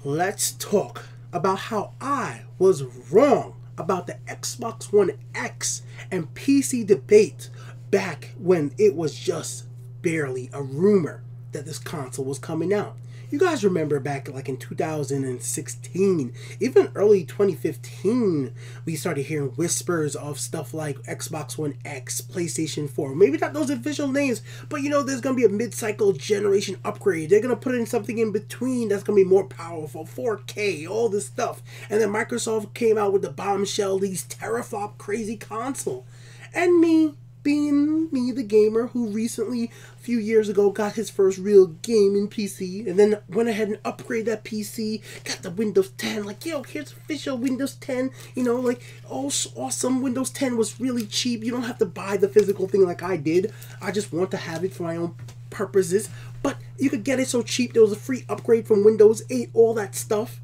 let's talk about how I was wrong about the Xbox One X and PC debate back when it was just barely a rumor that this console was coming out. You guys remember back like in 2016, even early 2015, we started hearing whispers of stuff like Xbox One X, PlayStation 4. Maybe not those official names, but you know, there's going to be a mid-cycle generation upgrade. They're going to put in something in between that's going to be more powerful, 4K, all this stuff. And then Microsoft came out with the bombshell, these teraflop crazy console. And me, being me, the gamer who recently, a few years ago, got his first real gaming PC, and then went ahead and upgraded that PC, got the Windows 10, like, yo, here's official Windows 10, you know, like, oh, awesome, Windows 10 was really cheap, you don't have to buy the physical thing like I did, I just want to have it for my own purposes, but you could get it so cheap, there was a free upgrade from Windows 8, all that stuff.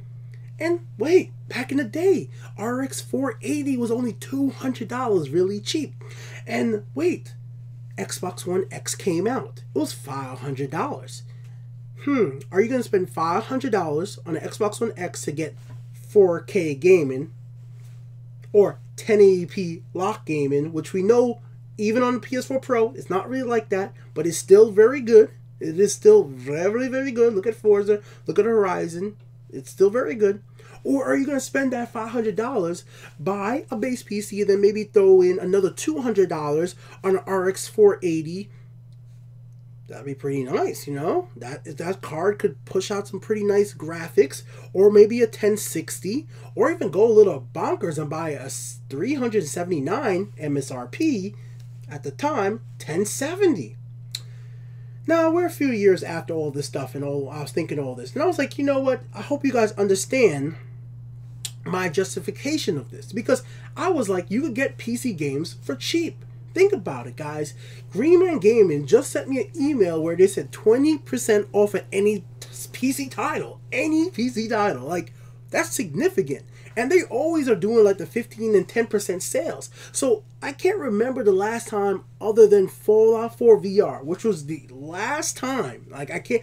And wait, back in the day, RX 480 was only $200, really cheap. And wait, Xbox One X came out. It was $500. Are you going to spend $500 on an Xbox One X to get 4K gaming or 1080p lock gaming, which we know even on the PS4 Pro, it's not really like that, but it's still very good. It is still very, very good. Look at Forza, look at Horizon. It's still very good. Or are you going to spend that $500, buy a base PC, and then maybe throw in another $200 on an RX 480? That'd be pretty nice, you know? That card could push out some pretty nice graphics, or maybe a 1060, or even go a little bonkers and buy a 379 MSRP at the time, 1070. Now, we're a few years after all this stuff, and I was thinking all this, and I was like, you know what? I hope you guys understand my justification of this, because I was like, you could get PC games for cheap. Think about it, guys. Green Man Gaming just sent me an email where they said 20% off of any PC title. Any PC title. Like, that's significant. And they always are doing like the 15 and 10% sales. So I can't remember the last time other than Fallout 4 VR, which was the last time. Like, I can't...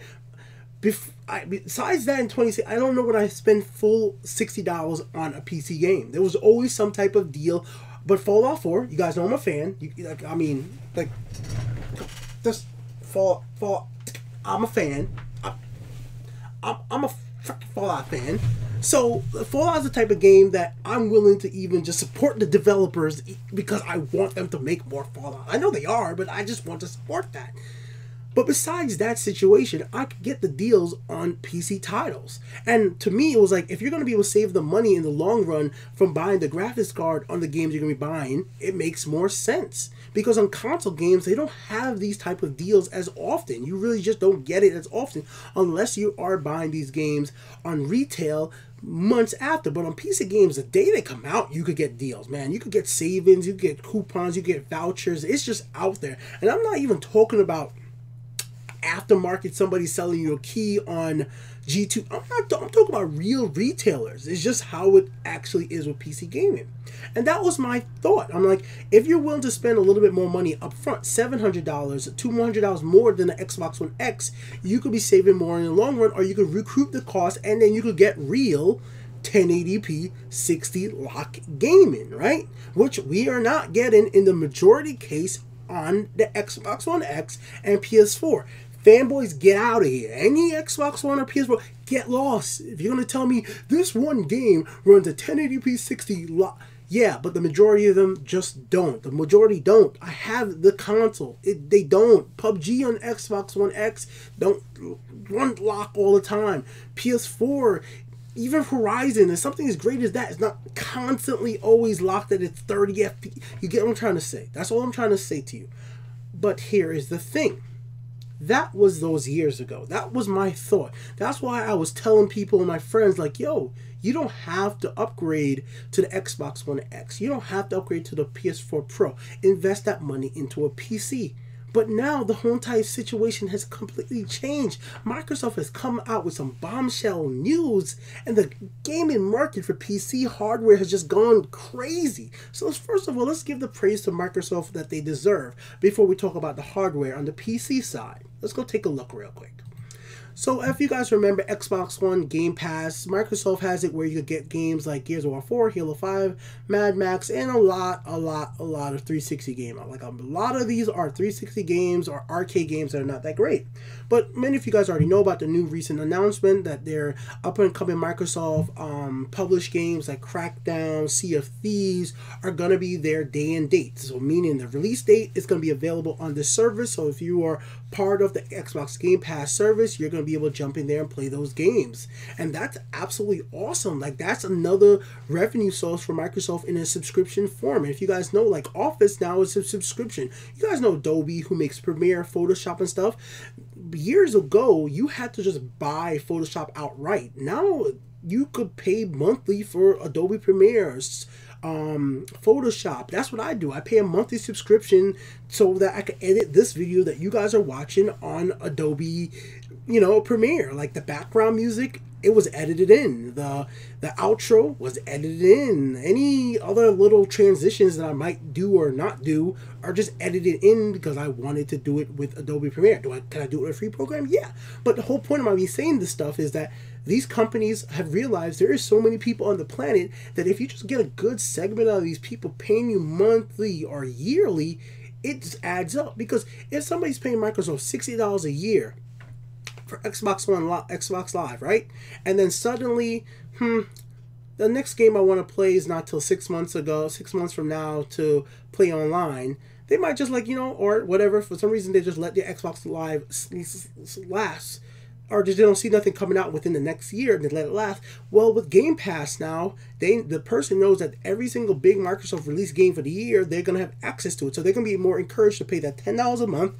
Besides that, in 2016, I don't know when I spent full $60 on a PC game. There was always some type of deal. But Fallout 4, you guys know I'm a fan. Just Fallout. I'm a fan. I'm a freaking Fallout fan. So Fallout is the type of game that I'm willing to even just support the developers because I want them to make more Fallout. I know they are, but I just want to support that. But besides that situation, I could get the deals on PC titles. And to me, it was like, if you're going to be able to save the money in the long run from buying the graphics card on the games you're going to be buying, it makes more sense. Because on console games, they don't have these type of deals as often. You really just don't get it as often unless you are buying these games on retail months after. But on PC games, the day they come out, you could get deals, man. You could get savings, you could get coupons, you get vouchers. It's just out there. And I'm not even talking about aftermarket, somebody selling you a key on G2. I'm talking about real retailers. It's just how it actually is with PC gaming. And that was my thought. I'm like, if you're willing to spend a little bit more money up front, $700, $200 more than the Xbox One X, you could be saving more in the long run, or you could recoup the cost and then you could get real 1080p 60 lock gaming, right? Which we are not getting in the majority case on the Xbox One X and PS4. Fanboys, get out of here. Any Xbox One or PS4, get lost. If you're going to tell me this one game runs a 1080p 60 lock, yeah, but the majority of them just don't. The majority don't. I have the console. They don't. PUBG on Xbox One X don't run lock all the time. PS4, even Horizon, and something as great as that is not constantly always locked at its 30 FPS. You get what I'm trying to say? That's all I'm trying to say to you. But here is the thing. That was those years ago. That was my thought. That's why I was telling people and my friends, like, yo, you don't have to upgrade to the Xbox One X. You don't have to upgrade to the PS4 Pro. Invest that money into a PC. But now the whole entire situation has completely changed. Microsoft has come out with some bombshell news, and the gaming market for PC hardware has just gone crazy. So first of all, let's give the praise to Microsoft that they deserve before we talk about the hardware on the PC side. Let's go take a look real quick. So if you guys remember Xbox One Game Pass, Microsoft has it where you could get games like Gears of War 4, Halo 5, Mad Max, and a lot of 360 games. Like a lot of these are 360 games or arcade games that are not that great. But many of you guys already know about the new recent announcement that their up and coming Microsoft published games like Crackdown, Sea of Thieves are going to be their day and date. So meaning the release date is going to be available on this service. So if you are part of the Xbox Game Pass service, you're going to be able to jump in there and play those games. And that's absolutely awesome. Like that's another revenue source for Microsoft in a subscription form. And if you guys know, like Office now is a subscription. You guys know Adobe, who makes Premiere, Photoshop and stuff. Years ago, you had to just buy Photoshop outright. Now you could pay monthly for Adobe Premiere's Photoshop. That's what I do. I pay a monthly subscription so that I can edit this video that you guys are watching on Adobe, Premiere. Like the background music, it was edited in. The outro was edited in. Any other little transitions that I might do or not do are just edited in because I wanted to do it with Adobe Premiere. Can I do it with a free program? Yeah. But the whole point of me saying this stuff is that these companies have realized there is so many people on the planet that if you just get a good segment out of these people paying you monthly or yearly, it just adds up. Because if somebody's paying Microsoft $60 a year for Xbox Live, right? And then suddenly, the next game I want to play is not till 6 months from now to play online. They might just or whatever, for some reason they just let the Xbox Live last. Or just they don't see nothing coming out within the next year and they let it last. Well, with Game Pass now, the person knows that every single big Microsoft release game for the year, they're going to have access to it. So they're going to be more encouraged to pay that $10 a month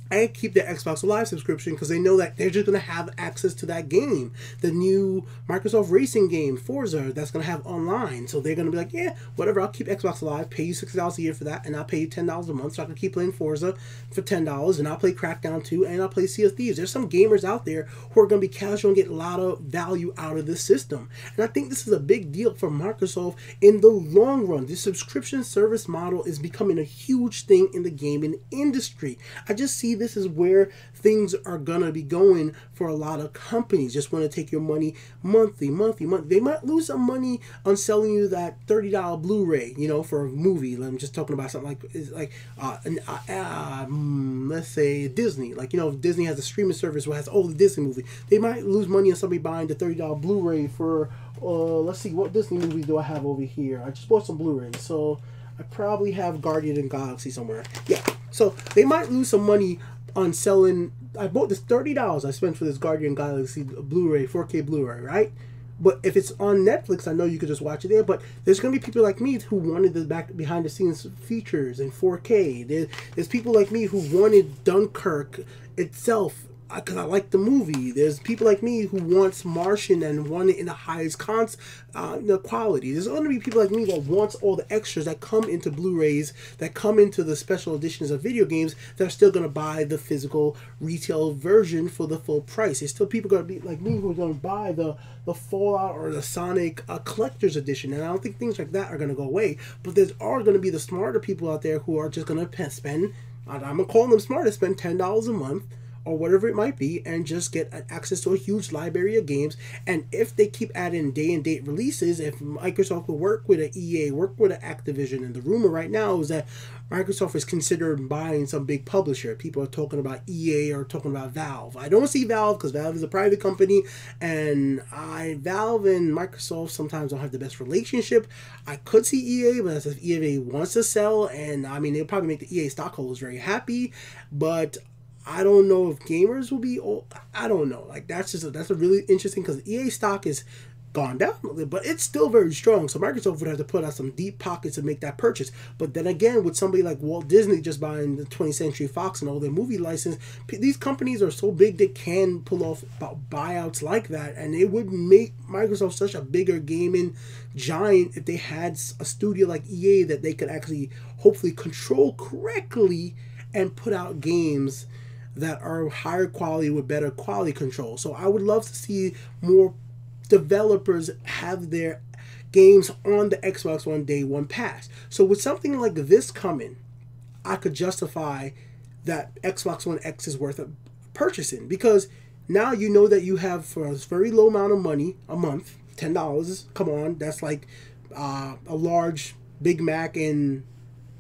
and keep their Xbox Live subscription because they know that they're just going to have access to that game. The new Microsoft racing game, Forza, that's going to have online. So they're going to be like, yeah, whatever, I'll keep Xbox Live, pay you $60 a year for that, and I'll pay you $10 a month so I can keep playing Forza for $10, and I'll play Crackdown 2, and I'll play Sea of Thieves. There's some gamers out there who are going to be casual and get a lot of value out of this system. And I think this is a big deal for Microsoft in the long run. This subscription service model is becoming a huge thing in the gaming industry. I just see this is where things are gonna be going for a lot of companies. Just want to take your money monthly. They might lose some money on selling you that $30 Blu-ray, for a movie. I'm just talking about something let's say Disney. Disney has a streaming service where it has all the Disney movies. They might lose money on somebody buying the $30 Blu-ray for let's see, what Disney movie do I have over here? I just bought some Blu-rays, so I probably have Guardian of the Galaxy somewhere. Yeah, so they might lose some money on selling. I bought this $30 I spent for this Guardian Galaxy Blu-ray, 4K Blu-ray, right? But if it's on Netflix, I know you could just watch it there. But there's going to be people like me who wanted the behind the scenes features in 4K. There's people like me who wanted Dunkirk itself because I like the movie. There's people like me who wants Martian and want it in the highest quality. There's going to be people like me that wants all the extras that come into Blu-rays, that come into the special editions of video games, that are still going to buy the physical retail version for the full price. There's still people going to be like me who are going to buy the Fallout or the Sonic collector's edition, and I don't think things like that are going to go away. But there's are going to be the smarter people out there who are just going to spend, I'm going to call them smarter, spend $10 a month or whatever it might be, and just get access to a huge library of games. And if they keep adding day and date releases, if Microsoft will work with an EA, work with an Activision, and the rumor right now is that Microsoft is considering buying some big publisher. People are talking about EA or talking about Valve. I don't see Valve because Valve is a private company, and Valve and Microsoft sometimes don't have the best relationship. I could see EA, but if EA wants to sell, and I mean, they'll probably make the EA stockholders very happy, but I don't know if gamers will be. I don't know. Like that's a really interesting because EA stock is gone down a little, but it's still very strong. So Microsoft would have to put out some deep pockets to make that purchase. But then again, with somebody like Walt Disney just buying the 20th Century Fox and all their movie license, these companies are so big they can pull off buyouts like that, and it would make Microsoft such a bigger gaming giant if they had a studio like EA that they could actually hopefully control correctly and put out games that are higher quality with better quality control. So I would love to see more developers have their games on the Xbox One Day One Pass. So with something like this coming, I could justify that Xbox One X is worth purchasing, because Now you know that you have, for a very low amount of money a month, $10. Come on, that's like a large Big Mac and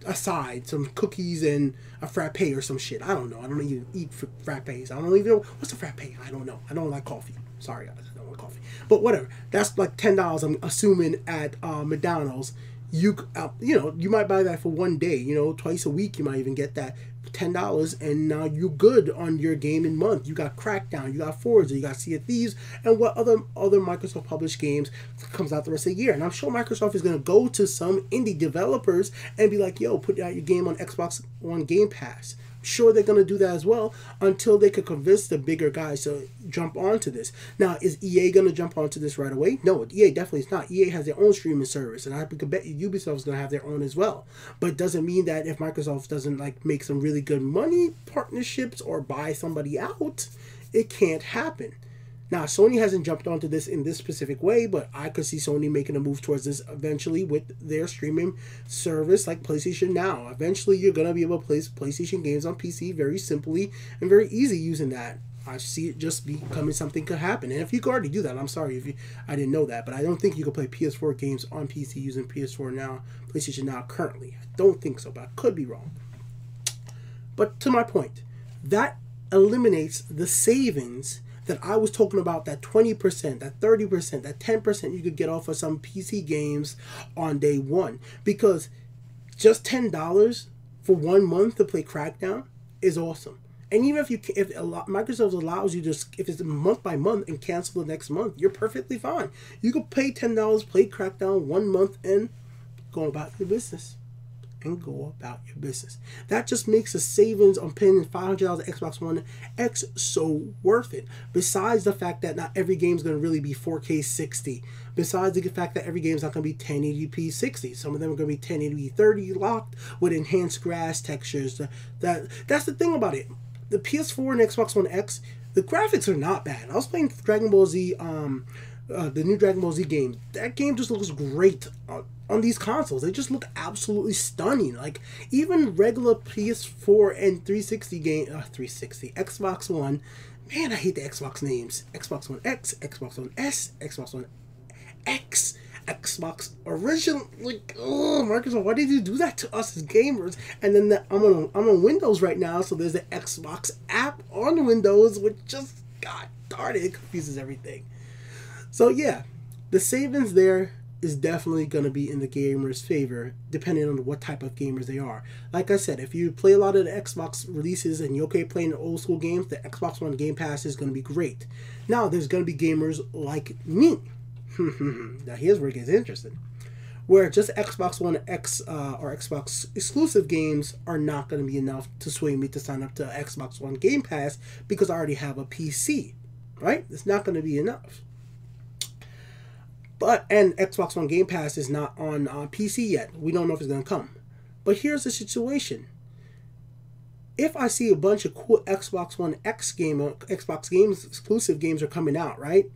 a side, some cookies and a frappe or some shit. I don't know. I don't even eat frappes. I don't even know what's a frappe. I don't know. I don't like coffee. Sorry, guys, I don't like coffee. But whatever. That's like $10. I'm assuming at McDonald's. You know, you might buy that for one day. You know, twice a week you might even get that $10, and now you're good on your gaming month. You got Crackdown, you got Forza, you got Sea of Thieves, and what other Microsoft published games comes out the rest of the year. And I'm sure Microsoft is going to go to some indie developers and be like, yo, put out your game on Xbox One Game Pass. Sure, they're going to do that as well until they could convince the bigger guys to jump onto this. Now, is EA going to jump onto this right away? No, EA definitely is not. EA has their own streaming service, and I could bet you Ubisoft is going to have their own as well. But it doesn't mean that if Microsoft doesn't like make some really good money partnerships or buy somebody out, it can't happen. Now, Sony hasn't jumped onto this in this specific way, but I could see Sony making a move towards this eventually with their streaming service like PlayStation Now. Eventually, you're going to be able to play PlayStation games on PC very simply and very easy using that. I see it just becoming something could happen. And if you could already do that, I'm sorry if I didn't know that, but I don't think you could play PS4 games on PC using PS4 Now, PlayStation Now currently. I don't think so, but I could be wrong. But to my point, that eliminates the savings that I was talking about, that 20%, that 30%, that 10% you could get off of some PC games on day one. Because just $10 for 1 month to play Crackdown is awesome. And even if Microsoft allows you to, if it's month by month and cancel the next month, you're perfectly fine. You could pay $10, play Crackdown 1 month, and go about your business. That just makes the savings on paying $500 Xbox One X so worth it. Besides the fact that not every game is going to really be 4K 60. Besides the fact that every game is not going to be 1080p 60. Some of them are going to be 1080p 30 locked with enhanced grass textures. That's the thing about it. The PS4 and Xbox One X, the graphics are not bad. I was playing Dragon Ball Z, the new Dragon Ball Z game. That game just looks great on these consoles. They just look absolutely stunning. Like, even regular PS4 and 360 game, 360 Xbox One. Man, I hate the Xbox names. Xbox One X, Xbox One S, Xbox One X, Xbox original. Like, oh, Microsoft, why did you do that to us as gamers? And then I'm on Windows right now, so there's the Xbox app on Windows, which just, god darn it confuses everything. So yeah, the savings there is definitely going to be in the gamer's favor, depending on what type of gamers they are. Like I said, if you play a lot of the Xbox releases and you're okay playing old school games, the Xbox One Game Pass is going to be great. Now, there's going to be gamers like me. Now, here's where it gets interesting. Where just Xbox One X or Xbox exclusive games are not going to be enough to sway me to sign up to Xbox One Game Pass because I already have a PC, right? It's not going to be enough. And Xbox One Game Pass is not on PC yet. We don't know if it's going to come. But here's the situation. If I see a bunch of cool Xbox One X Xbox games, exclusive games are coming out, right?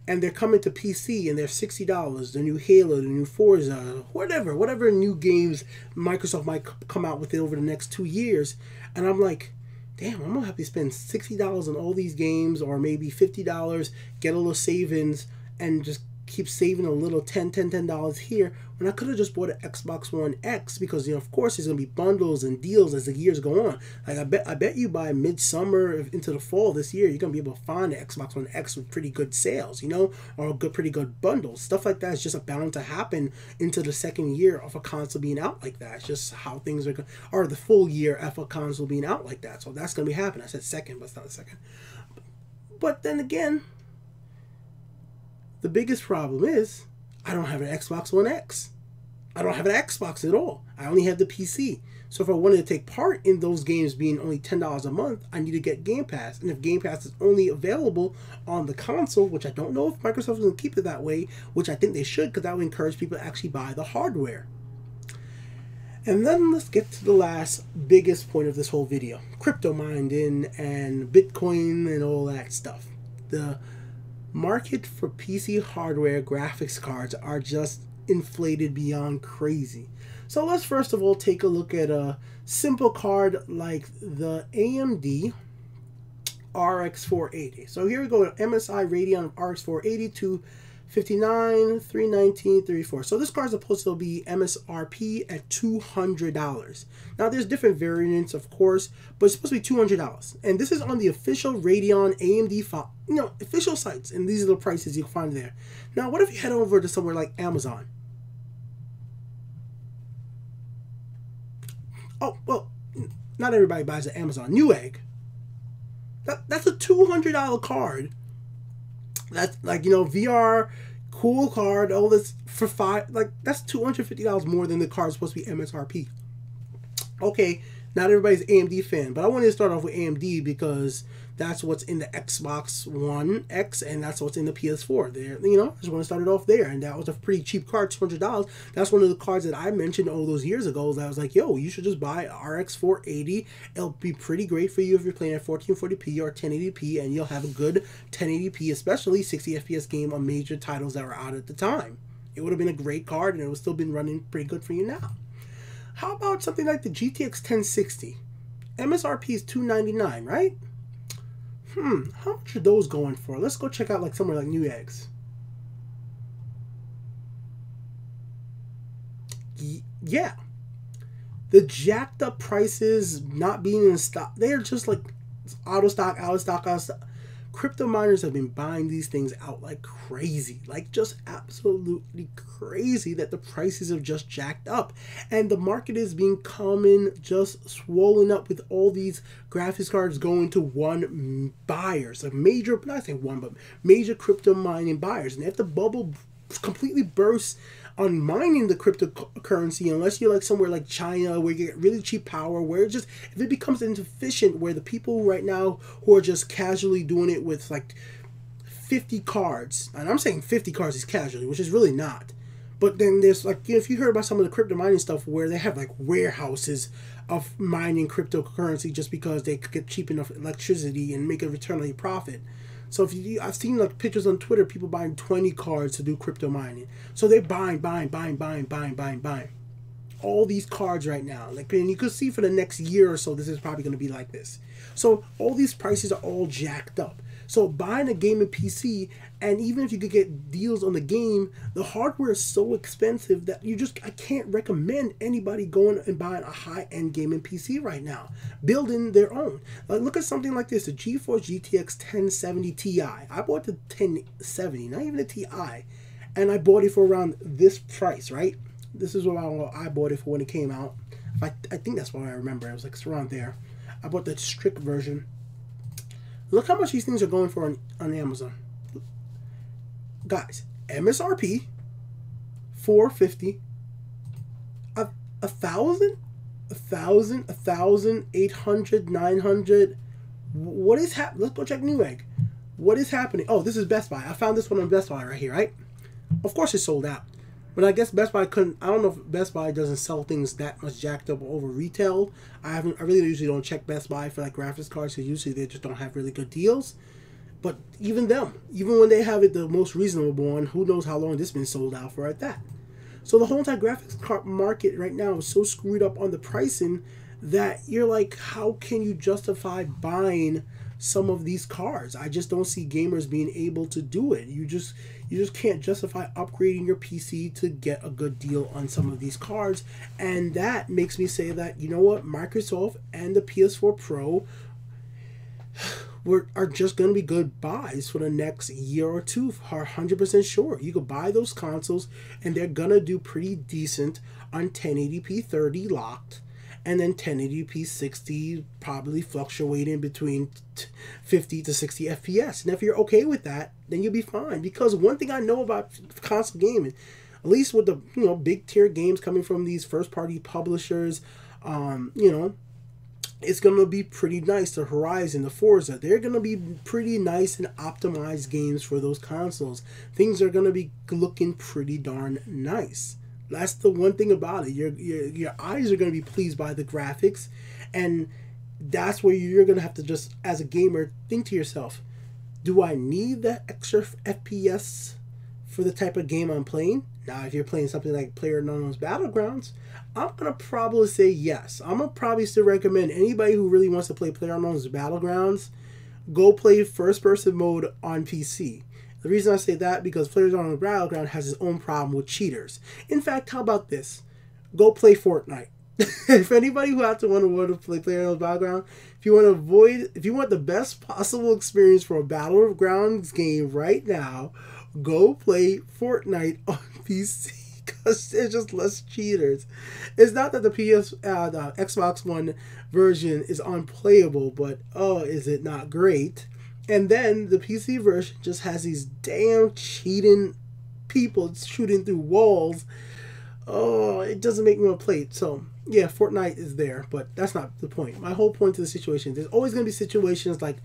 And they're coming to PC and they're $60. The new Halo, the new Forza, whatever new games Microsoft might come out with over the next 2 years. And I'm like, damn, I'm going to have to spend $60 on all these games, or maybe $50, get a little savings, and just keep saving a little $10 here, when I could have just bought an Xbox One X, because, you know, of course there's gonna be bundles and deals as the years go on. Like, I bet you by midsummer into the fall this year, you're gonna be able to find an Xbox One X with pretty good sales, you know, or pretty good bundles. Stuff like that is just bound to happen into the second year of a console being out like that. It's just how things are, or the full year of a console being out like that. So that's gonna be happening. I said second, but it's not a second. But then again, the biggest problem is I don't have an Xbox One X. I don't have an Xbox at all. I only have the PC. So if I wanted to take part in those games being only $10 a month, I need to get Game Pass. And if Game Pass is only available on the console, which I don't know if Microsoft is going to keep it that way, which I think they should, because that would encourage people to actually buy the hardware. And then let's get to the last biggest point of this whole video. Crypto mining and Bitcoin and all that stuff. The market for PC hardware graphics cards are just inflated beyond crazy. So let's first of all take a look at a simple card like the AMD RX 480. So here we go, MSI Radeon RX 480 to 59, 319, 34. So this card is supposed to be MSRP at $200. Now there's different variants, of course, but it's supposed to be $200. And this is on the official Radeon AMD official sites, and these are the prices you'll find there. Now, what if you head over to somewhere like Amazon? Oh, well, not everybody buys at Amazon. Newegg. That's a $200 card. That's like, you know, VR, cool card, all this for that's $250 more than the card is supposed to be MSRP. Okay, not everybody's AMD fan, but I wanted to start off with AMD because that's what's in the Xbox One X and that's what's in the PS4. There, you know, I just want to start it off there, and that was a pretty cheap card, $200. That's one of the cards that I mentioned all those years ago. That I was like, yo, you should just buy RX 480. It'll be pretty great for you if you're playing at 1440p or 1080p, and you'll have a good 1080p, especially 60 FPS game on major titles that were out at the time. It would have been a great card, and it would still been running pretty good for you now. How about something like the GTX 1060? MSRP is $299, right? How much are those going for? Let's go check out like somewhere like Newegg. Yeah. The jacked up prices not being in stock, they're just like out of stock. Crypto miners have been buying these things out like crazy, like just absolutely crazy, that the prices have just jacked up, and the market is becoming just swollen up with all these graphics cards going to one buyers, like major, not saying one, but major crypto mining buyers. And if the bubble completely bursts on mining the cryptocurrency, unless you're like somewhere like China where you get really cheap power, where it just, if it becomes inefficient, where the people right now who are just casually doing it with like 50 cards, and I'm saying 50 cards is casually, which is really not, but then there's like, you know, if you heard about some of the crypto mining stuff where they have like warehouses of mining cryptocurrency just because they could get cheap enough electricity and make a return on your profit. So I've seen like pictures on Twitter, people buying 20 cards to do crypto mining. So they're buying all these cards right now. Like, and you could see for the next year or so, this is probably going to be like this. So all these prices are all jacked up. So buying a gaming PC, and even if you could get deals on the game, the hardware is so expensive that I can't recommend anybody going and buying a high-end gaming PC right now, building their own. Like, look at something like this, the GeForce GTX 1070 Ti. I bought the 1070, not even the Ti, and I bought it for around this price, right? This is what I bought it for when it came out. I think that's what I remember. It was like around there. I bought the strict version. Look how much these things are going for on Amazon. Guys, MSRP, $450, $1,000, $800, $900. What is happening? Let's go check Newegg. What is happening? Oh, this is Best Buy. I found this one on Best Buy right here, right? Of course it's sold out. But I guess Best Buy couldn't. I don't know if Best Buy doesn't sell things that much jacked up over retail. I really usually don't check Best Buy for like graphics cards, because usually they just don't have really good deals. But even when they have it the most reasonable one, who knows how long this has been sold out for at that. So the whole entire graphics card market right now is so screwed up on the pricing that you're like, how can you justify buying some of these cards? I just don't see gamers being able to do it. You just can't justify upgrading your PC to get a good deal on some of these cards. And that makes me say that, you know what, Microsoft and the PS4 Pro are just going to be good buys for the next year or two, are 100% sure. You could buy those consoles and they're going to do pretty decent on 1080p 30 locked, and then 1080p 60 probably fluctuating between 50 to 60 FPS. And if you're okay with that, then you'll be fine. Because one thing I know about console gaming, at least with the big tier games coming from these first party publishers, it's going to be pretty nice. The Horizon, the Forza, they're going to be pretty nice and optimized games for those consoles. Things are going to be looking pretty darn nice. That's the one thing about it. Your eyes are going to be pleased by the graphics, and that's where you're going to have to just, as a gamer, think to yourself, do I need that extra FPS for the type of game I'm playing? Now, if you're playing something like PlayerUnknown's Battlegrounds, I'm going to probably say yes. I'm going to probably still recommend anybody who really wants to play PlayerUnknown's Battlegrounds go play first-person mode on PC. The reason I say that because Players on the Battleground has its own problem with cheaters. In fact, how about this? Go play Fortnite. If anybody who has to want to play Players on the Battleground, if you want the best possible experience for a Battlegrounds game right now, go play Fortnite on PC. Because there's just less cheaters. It's not that the Xbox One version is unplayable, but oh, is it not great? And then the PC version just has these damn cheating people shooting through walls. Oh, it doesn't make me want to play it. So yeah, Fortnite is there, but that's not the point. My whole point to the situation, there's always going to be situations like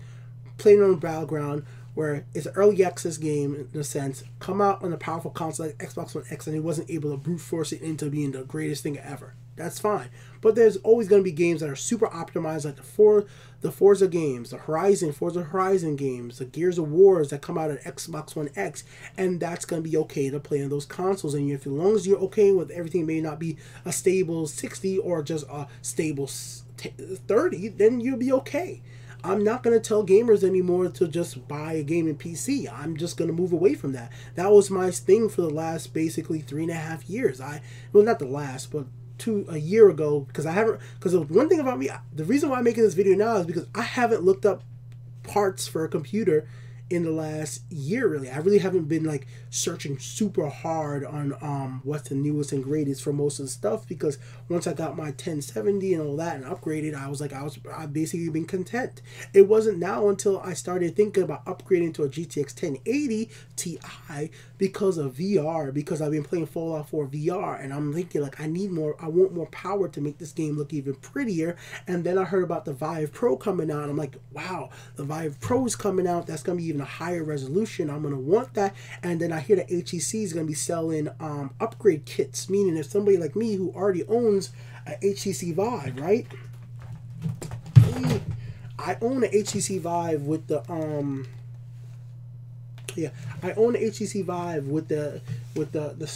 playing on the Battleground, where it's an early access game in a sense, come out on a powerful console like Xbox One X, and it wasn't able to brute force it into being the greatest thing ever. That's fine. But there's always going to be games that are super optimized, like the Forza games, the Forza Horizon games, the Gears of Wars that come out on Xbox One X, and that's going to be okay to play on those consoles. And if as long as you're okay with everything, may not be a stable 60 or just a stable 30, then you'll be okay. I'm not going to tell gamers anymore to just buy a gaming PC. I'm just going to move away from that. That was my thing for the last basically 3.5 years. Well, not the last, but a year ago, because one thing about me, the reason why I'm making this video now is because I haven't looked up parts for a computer in the last year. Really, I really haven't been like searching super hard on what's the newest and greatest for most of the stuff, because once I got my 1070 and all that and upgraded, I've basically been content. It wasn't now until I started thinking about upgrading to a GTX 1080 Ti because of VR, because I've been playing Fallout 4 VR, and I'm thinking like I want more power to make this game look even prettier. And then I heard about the Vive Pro coming out, and I'm like, wow, the Vive Pro is coming out, that's gonna be even a higher resolution, I'm gonna want that. And then I hear that HEC is gonna be selling upgrade kits, meaning if somebody like me who already owns a HTC Vive, right? I own a HTC Vive with the I own the HTC Vive with the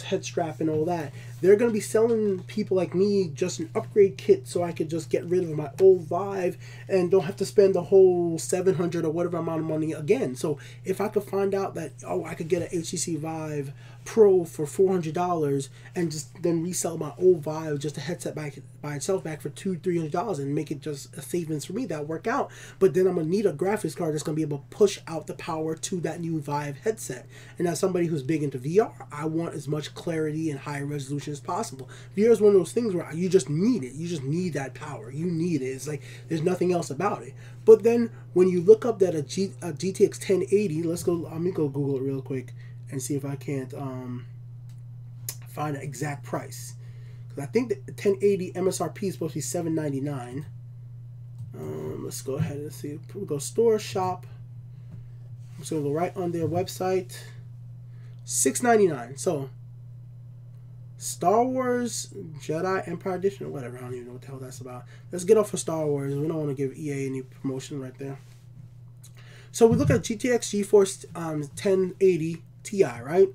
head strap and all that. They're going to be selling people like me just an upgrade kit so I could just get rid of my old Vive and don't have to spend the whole $700 or whatever amount of money again. So if I could find out that, oh, I could get an HTC Vive Pro for $400 and just then resell my old Vive, just a headset by itself back for $200-$300 and make it just a savings for me, that work out. But then I'm going to need a graphics card that's going to be able to push out the power to that new Vive headset. And as somebody who's big into VR, I want as much clarity and high resolution as possible. VR is one of those things where you just need it. You just need that power. You need it. It's like there's nothing else about it. But then when you look up that a GTX 1080, let me go Google it real quick and see if I can't find an exact price. Because I think the 1080 MSRP is supposed to be $799. Let's go ahead and see. We'll go store, shop. I'm just going to go right on their website. $699. So Star Wars Jedi Empire Edition or whatever. I don't even know what the hell that's about. Let's get off of Star Wars. We don't want to give EA any promotion right there. So we look at GTX GeForce 1080 Ti, right?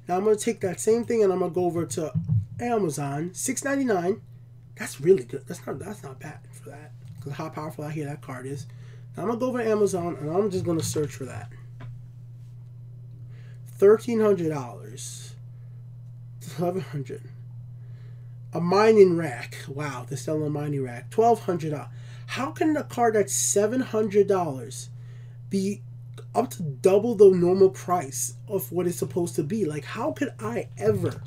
Now I'm going to take that same thing and I'm going to go over to Amazon. $699. That's really good. That's not bad for that, because how powerful I hear that card is. Now I'm going to go over to Amazon and I'm just going to search for that. $1,300. $1,100. A mining rack. Wow, they're selling a mining rack. $1,200. How can a card that's $700 be up to double the normal price of what it's supposed to be? Like, how could I ever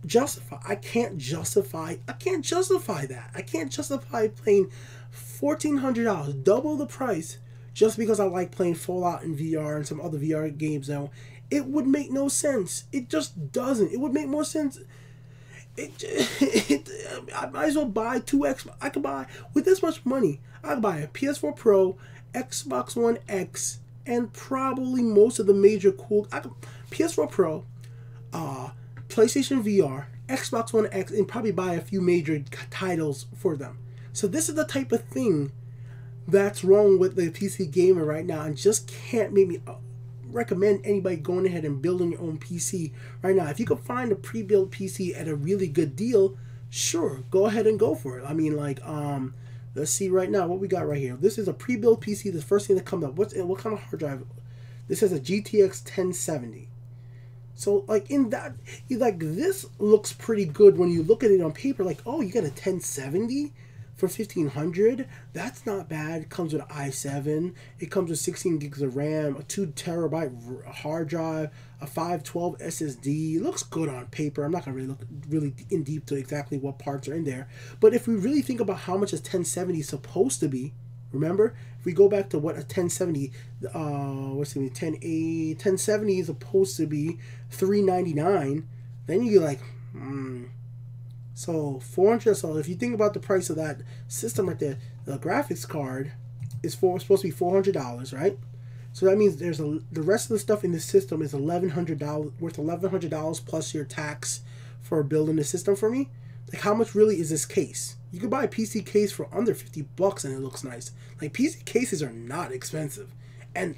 justify? I can't justify that. I can't justify paying $1,400, double the price, just because I like playing Fallout in VR and some other VR games now. It would make no sense. It just doesn't. It would make more sense. I might as well buy two X. I could buy, with this much money, I could buy a PS4 Pro, Xbox One X, and probably most of the major PS4 Pro, PlayStation VR, Xbox One X, and probably buy a few major titles for them. So this is the type of thing that's wrong with the PC gamer right now, and just can't make me recommend anybody going ahead and building your own PC right now. If you could find a pre-built PC at a really good deal, sure, go ahead and go for it. I mean, like Let's see right now what we got right here. This is a pre-built PC. The first thing that comes up. What kind of hard drive? This is a GTX 1070. So like in that, like this looks pretty good when you look at it on paper. Like, oh, you got a 1070 for 1500. That's not bad. It comes with an i7. It comes with 16 gigs of RAM, a 2 terabyte hard drive, a 512 SSD. It looks good on paper. I'm not gonna really look really in deep to exactly what parts are in there. But if we really think about how much a 1070 is supposed to be, remember, if we go back to what a 1070, what's it, 1070 is supposed to be $399, then you're like, So $400. So if you think about the price of that system right there, the graphics card is supposed to be $400, right? So that means there's the rest of the stuff in this system is $1,100 worth $1,100 plus your tax for building the system for me. Like, how much really is this case? You could buy a PC case for under $50 and it looks nice. Like, PC cases are not expensive, and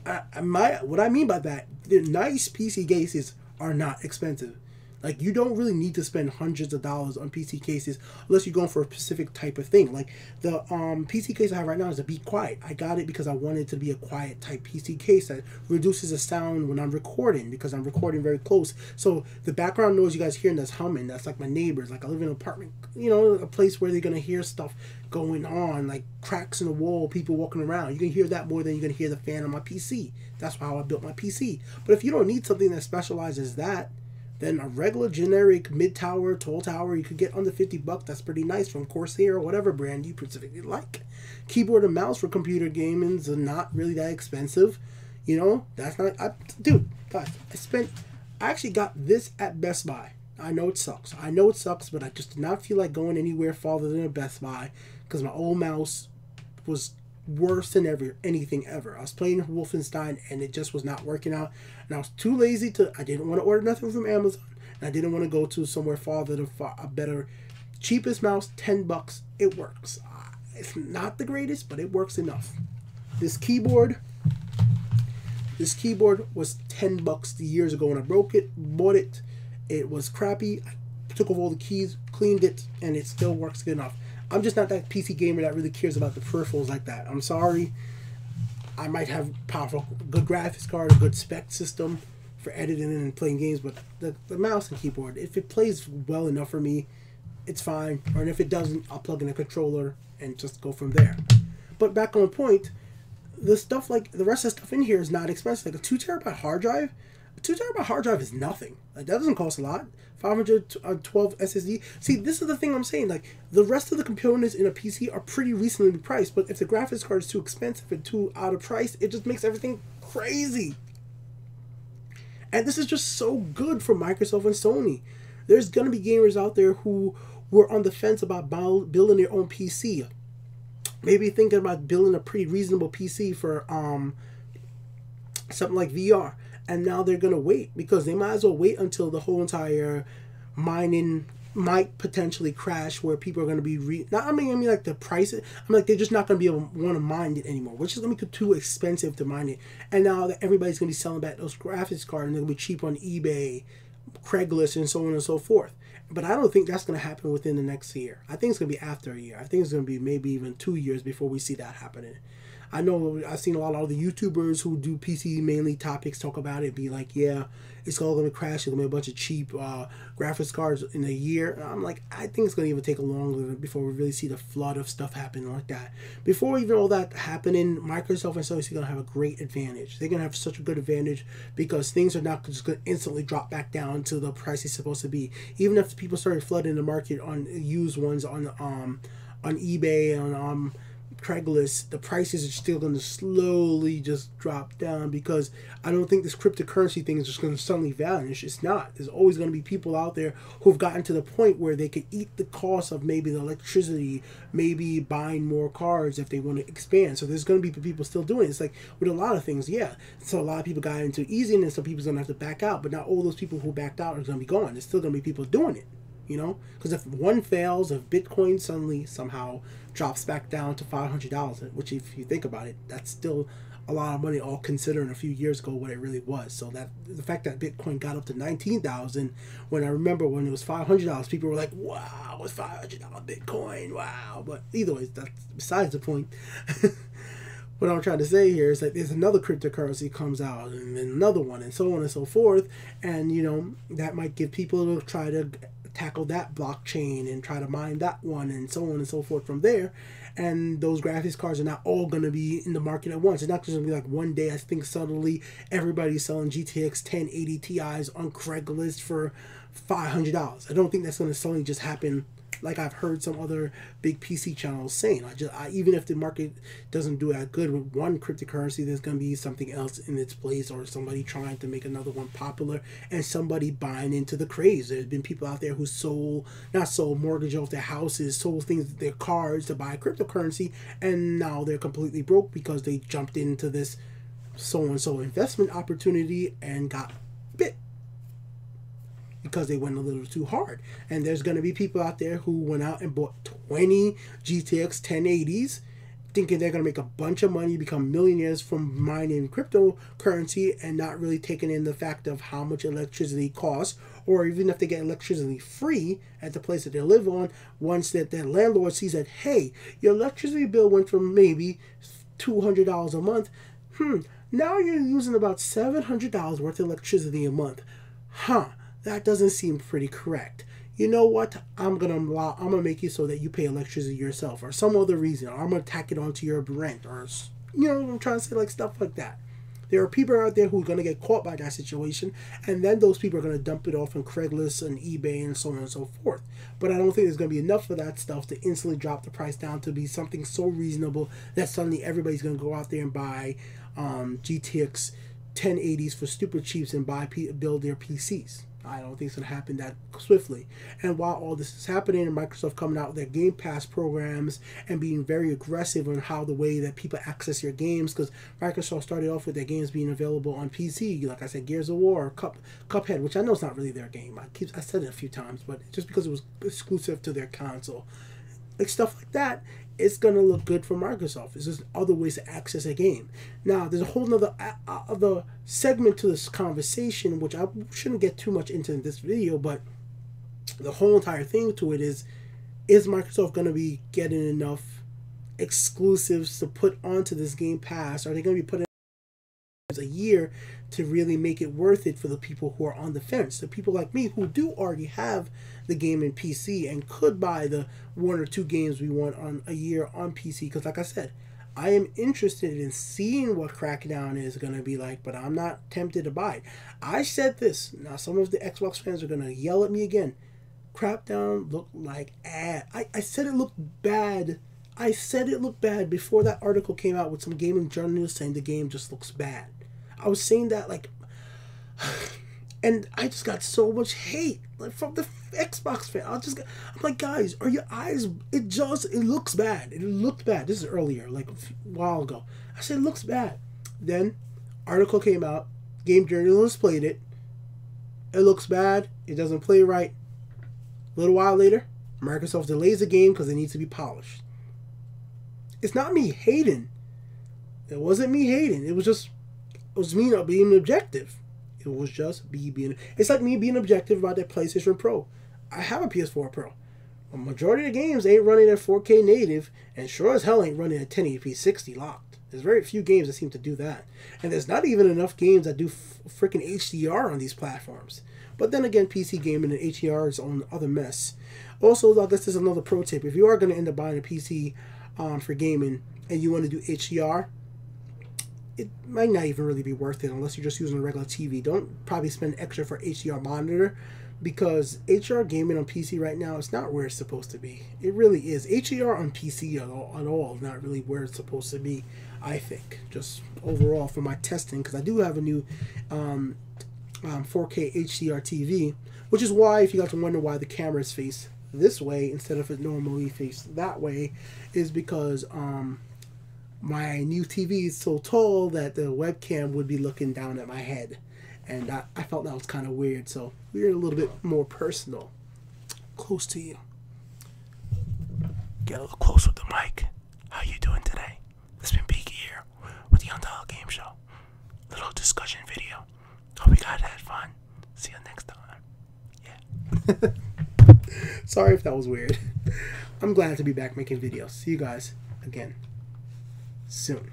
what I mean by that, the nice PC cases are not expensive. Like, you don't really need to spend hundreds of dollars on PC cases unless you're going for a specific type of thing. Like, the PC case I have right now is a Be Quiet. I got it because I wanted it to be a quiet type PC case that reduces the sound when I'm recording, because I'm recording very close. So the background noise you guys hearing that's humming, that's like my neighbors. Like, I live in an apartment, you know, a place where they're going to hear stuff going on, like cracks in the wall, people walking around. You can hear that more than you're going to hear the fan on my PC. That's how I built my PC. But if you don't need something that specializes that, then a regular generic mid-tower, tall tower, you could get under $50. That's pretty nice from Corsair or whatever brand you specifically like. Keyboard and mouse for computer gaming are not really that expensive. You know, that's not, dude, guys, I actually got this at Best Buy. I know it sucks. But I just did not feel like going anywhere farther than a Best Buy because my old mouse was worse than anything ever. I was playing Wolfenstein and it just was not working out, and I was too lazy I didn't want to order nothing from Amazon, and I didn't want to go to somewhere farther to a better, cheapest mouse, $10. It works. It's not the greatest, but it works enough. This keyboard was $10 years ago when I bought it. It was crappy. I took off all the keys, cleaned it, and it still works good enough. I'm just not that PC gamer that really cares about the peripherals like that. I'm sorry. I might have powerful, good graphics card, a good spec system for editing and playing games, but the mouse and keyboard, if it plays well enough for me, it's fine. Or if it doesn't, I'll plug in a controller and just go from there. But back on point, the stuff like the rest of the stuff in here is not expensive. Like a 2 terabyte hard drive. A 2 terabyte hard drive is nothing. Like, that doesn't cost a lot. 512 SSD. See, this is the thing I'm saying. Like, the rest of the components in a PC are pretty reasonably priced, but if the graphics card is too expensive and too out of price, it just makes everything crazy. And this is just so good for Microsoft and Sony. There's gonna be gamers out there who were on the fence about building their own PC. Maybe thinking about building a pretty reasonable PC for something like VR. And now they're going to wait because they might as well wait until the whole entire mining might potentially crash, where people are going to be I mean like the price. I'm like, they're just not going to be able to want to mine it anymore, which is going to be too expensive to mine it. And now that everybody's going to be selling back those graphics cards, and they're going to be cheap on eBay, Craigslist, and so on and so forth. But I don't think that's going to happen within the next year. I think it's going to be after a year. I think it's going to be maybe even 2 years before we see that happening. I know I've seen a lot of the YouTubers who do PC mainly topics talk about it, be like, yeah, it's all going to crash. There's going to be a bunch of cheap graphics cards in a year. And I'm like, I think it's going to even take a longer before we really see the flood of stuff happening like that. Before even all that happening, Microsoft and Sony are going to have a great advantage. They're going to have such a good advantage because things are not just going to instantly drop back down to the price it's supposed to be. Even if people started flooding the market on used ones on eBay and on Craigslist, the prices are still going to slowly just drop down, because I don't think this cryptocurrency thing is just going to suddenly vanish. It's not. There's always going to be people out there who've gotten to the point where they could eat the cost of maybe the electricity, maybe buying more cars if they want to expand. So there's going to be people still doing it. It's like with a lot of things, yeah. So a lot of people got into easy, and some people's going to have to back out. But not all those people who backed out are going to be gone. There's still going to be people doing it. You know, because if one fails, if Bitcoin suddenly somehow drops back down to $500, which if you think about it, that's still a lot of money, all considering a few years ago what it really was. So that the fact that Bitcoin got up to 19,000, when I remember when it was $500, people were like, "Wow, it's $500 Bitcoin, wow!" But either way, that's besides the point. What I'm trying to say here is that there's another cryptocurrency comes out, and then another one, and so on and so forth, and that might give people to try to tackle that blockchain and try to mine that one, and so on and so forth from there. And those graphics cards are not all going to be in the market at once. It's not just going to be like one day. I think suddenly everybody's selling GTX 1080 Ti's on Craigslist for $500. I don't think that's going to suddenly just happen, like I've heard some other big PC channels saying. Even if the market doesn't do that good with one cryptocurrency, there's going to be something else in its place, or somebody trying to make another one popular, and somebody buying into the craze. There's been people out there who mortgage off their houses, sold things, their cars to buy cryptocurrency, and now they're completely broke because they jumped into this so-and-so investment opportunity and got bit because they went a little too hard. And there's going to be people out there who went out and bought 20 GTX 1080s thinking they're going to make a bunch of money, become millionaires from mining cryptocurrency, and not really taking in the fact of how much electricity costs, or even if they get electricity free at the place that they live on, once that their landlord sees that, hey, your electricity bill went from maybe $200 a month, now you're using about $700 worth of electricity a month. That doesn't seem pretty correct. You know what? I'm gonna make you so that you pay electricity yourself, or some other reason, or I'm gonna tack it onto your rent, or I'm trying to say, like, stuff like that. There are people out there who are gonna get caught by that situation, and then those people are gonna dump it off on Craigslist and eBay and so on and so forth. But I don't think there's gonna be enough of that stuff to instantly drop the price down to be something so reasonable that suddenly everybody's gonna go out there and buy GTX 1080s for stupid cheaps and build their PCs. I don't think it's going to happen that swiftly. And while all this is happening, and Microsoft coming out with their Game Pass programs and being very aggressive on how the way that people access your games, because Microsoft started off with their games being available on PC, like I said, Gears of War, Cuphead, which I know is not really their game. I said it a few times, but just because it was exclusive to their console, like stuff like that, it's going to look good for Microsoft. It's just other ways to access a game. Now, there's a whole other segment to this conversation, which I shouldn't get too much into in this video, but the whole entire thing to it is Microsoft going to be getting enough exclusives to put onto this Game Pass? Are they going to be putting a year to really make it worth it for the people who are on the fence, the people like me who do already have the game in PC and could buy the one or two games we want on a year on PC? Because like I said, I am interested in seeing what Crackdown is going to be like, but I'm not tempted to buy it. I said this. Now some of the Xbox fans are going to yell at me again. Crackdown looked like ass. I said it looked bad. I said it looked bad before that article came out with some gaming journalists saying the game just looks bad. I was saying that, like, and I just got so much hate, like, from the Xbox fan. I'm like, guys, are your eyes? It looks bad. It looked bad. This is earlier, like a while ago. I said it looks bad. Then, article came out. Game journalists played it. It looks bad. It doesn't play right. A little while later, Microsoft delays the game because it needs to be polished. It's not me hating. It wasn't me hating. It was me not being objective. It was just me being... It's like me being objective about that PlayStation Pro. I have a PS4 Pro. A majority of the games ain't running at 4K native, and sure as hell ain't running at 1080p 60 locked. There's very few games that seem to do that. And there's not even enough games that do freaking HDR on these platforms. But then again, PC gaming and HDR is on other mess. Also, I guess there's another pro tip. If you are going to end up buying a PC for gaming and you want to do HDR, it might not even really be worth it unless you're just using a regular TV. Don't probably spend extra for HDR monitor, because HDR gaming on PC right now is not where it's supposed to be. It really is. HDR on PC at all is not really where it's supposed to be, I think. Just overall for my testing, because I do have a new 4K HDR TV, which is why, if you guys wonder why the camera is faced this way instead of it normally faced that way, is because my new TV is so tall that the webcam would be looking down at my head, and I felt that was kind of weird. So we're a little bit more personal, close to you. Get a little close with the mic. How you doing today? It's been Peaky here with the Untitled Game Show. Little discussion video. Hope you guys had fun. See you next time. Yeah. Sorry if that was weird. I'm glad to be back making videos. See you guys again soon.